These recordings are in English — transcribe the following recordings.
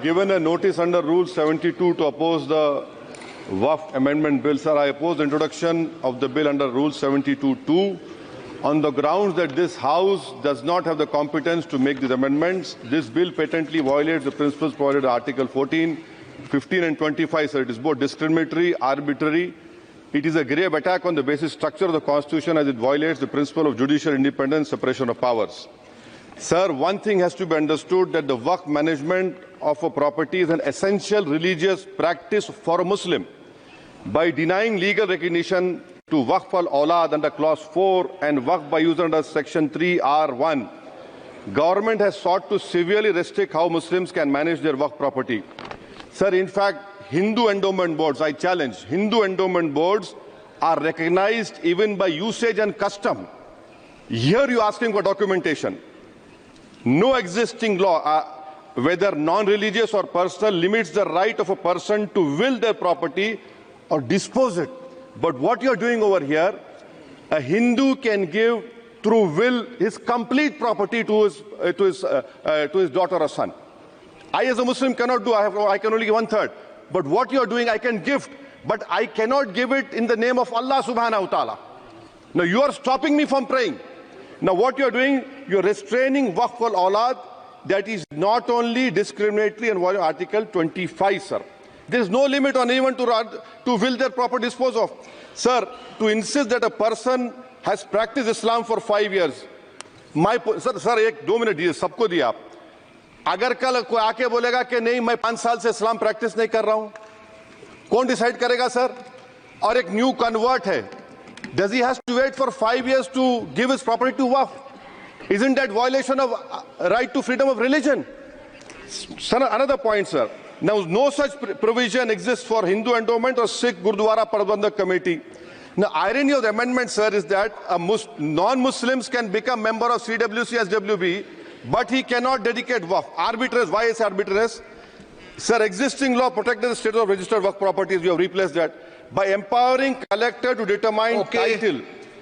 given a notice under Rule 72 to oppose the Waqf Amendment Bill. Sir, I oppose the introduction of the bill under Rule 72(2) on the grounds that this House does not have the competence to make these amendments. This bill patently violates the principles provided in Article 14, 15 and 25. Sir, it is both discriminatory, arbitrary. It is a grave attack on the basic structure of the Constitution as it violates the principle of judicial independence, separation of powers. Sir, one thing has to be understood, that the Waqf management of a property is an essential religious practice for a Muslim. By denying legal recognition to Waqf al-Awlad under Clause 4 and Waqf by user under Section 3(r)(1), government has sought to severely restrict how Muslims can manage their Waqf property. Sir, in fact, Hindu endowment boards, I challenge, Hindu endowment boards are recognized even by usage and custom. Here you are asking for documentation. No existing law, whether non-religious or personal, limits the right of a person to will their property or dispose it. But what you are doing over here, a Hindu can give through will his complete property to his daughter or son. I as a Muslim cannot do, I can only give 1/3. But what you are doing, I can gift, but I cannot give it in the name of Allah subhanahu wa ta'ala. Now you are stopping me from praying. Now what you are doing, you are restraining Waqf al-Awlad. That is not only discriminatory and violating Article 25, sir. There is no limit on anyone to will their property dispose of. Sir, to insist that a person has practiced Islam for 5 years. Sir, एक 2 minute दिए, सबको दिया आप. अगर कल कोई आके बोलेगा कि नहीं मैं 5 साल से इस्लाम प्रैक्टिस नहीं कर रहा हूं, कौन डिसाइड करेगा सर? और एक न्यू कन्वर्ट है, does he has to wait for 5 years to give his property to Waqf? Isn't that violation of right to freedom of religion? Sir, another point, sir. Now, no such provision exists for Hindu endowment or Sikh Gurdwara Parbandhak Committee. Now, irony of the amendment, sir, is that non-Muslims can become member of CWC, SWB, but he cannot dedicate Waqf. Arbitrary. Why is arbitrary? Sir, existing law protected the status of registered Waqf properties. We have replaced that. By empowering collector to determine title,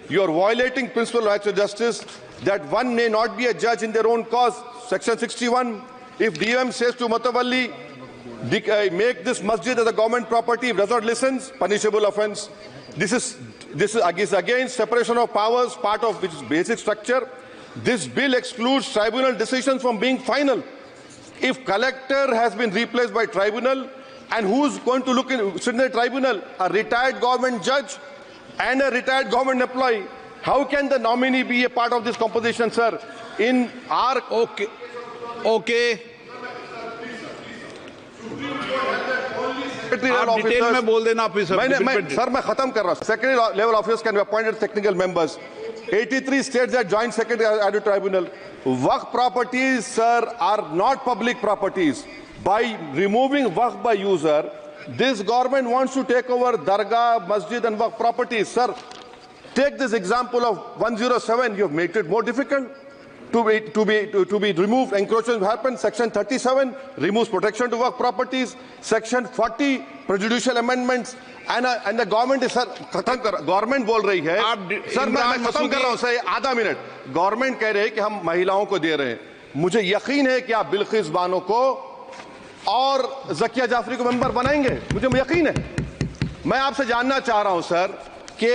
you are violating principle of natural justice, that one may not be a judge in their own cause. Section 61. If DM says to Mutawalli, make this masjid as a government property, if does not listen, punishable offence. This is against separation of powers, part of which is basic structure. This bill excludes tribunal decisions from being final. If collector has been replaced by tribunal, and who's going to sit in the tribunal? A retired government judge and a retired government employee. How can the nominee be a part of this composition, sir? In our आप detail में बोल देना officer. Sir मैं खत्म कर रहा हूं. Secretary level officers can be appointed technical members. 83 states that joint secretary added tribunal. Waqf properties, sir, are not public properties. By removing Waqf by user, this government wants to take over Dargah, Masjid and Waqf properties. Sir, take this example of 107. You have made it more difficult to be removed. Encroachment happens. Section 37 removes protection to Waqf properties. Section 40 prejudicial amendments. And the government is, sir, government बोल रही है. Sir मैं खत्म कर रहा हूं sir, आधा minute. Government कह रहे हैं कि हम महिलाओं को दे रहे हैं. मुझे यकीन है कि आप बिल्किस बानो को और ज़किया जाफरी को मेंबर बनाएंगे. मुझे यकीन है. मैं आपसे जानना चाह रहा हूं सर कि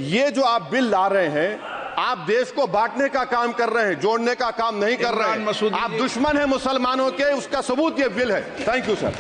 ये जो आप बिल ला रहे हैं, आप देश को बांटने का काम कर रहे हैं, जोड़ने का काम नहीं कर रहे हैं. आप दुश्मन हैं मुसलमानों के, उसका सबूत ये बिल है. Thank you sir.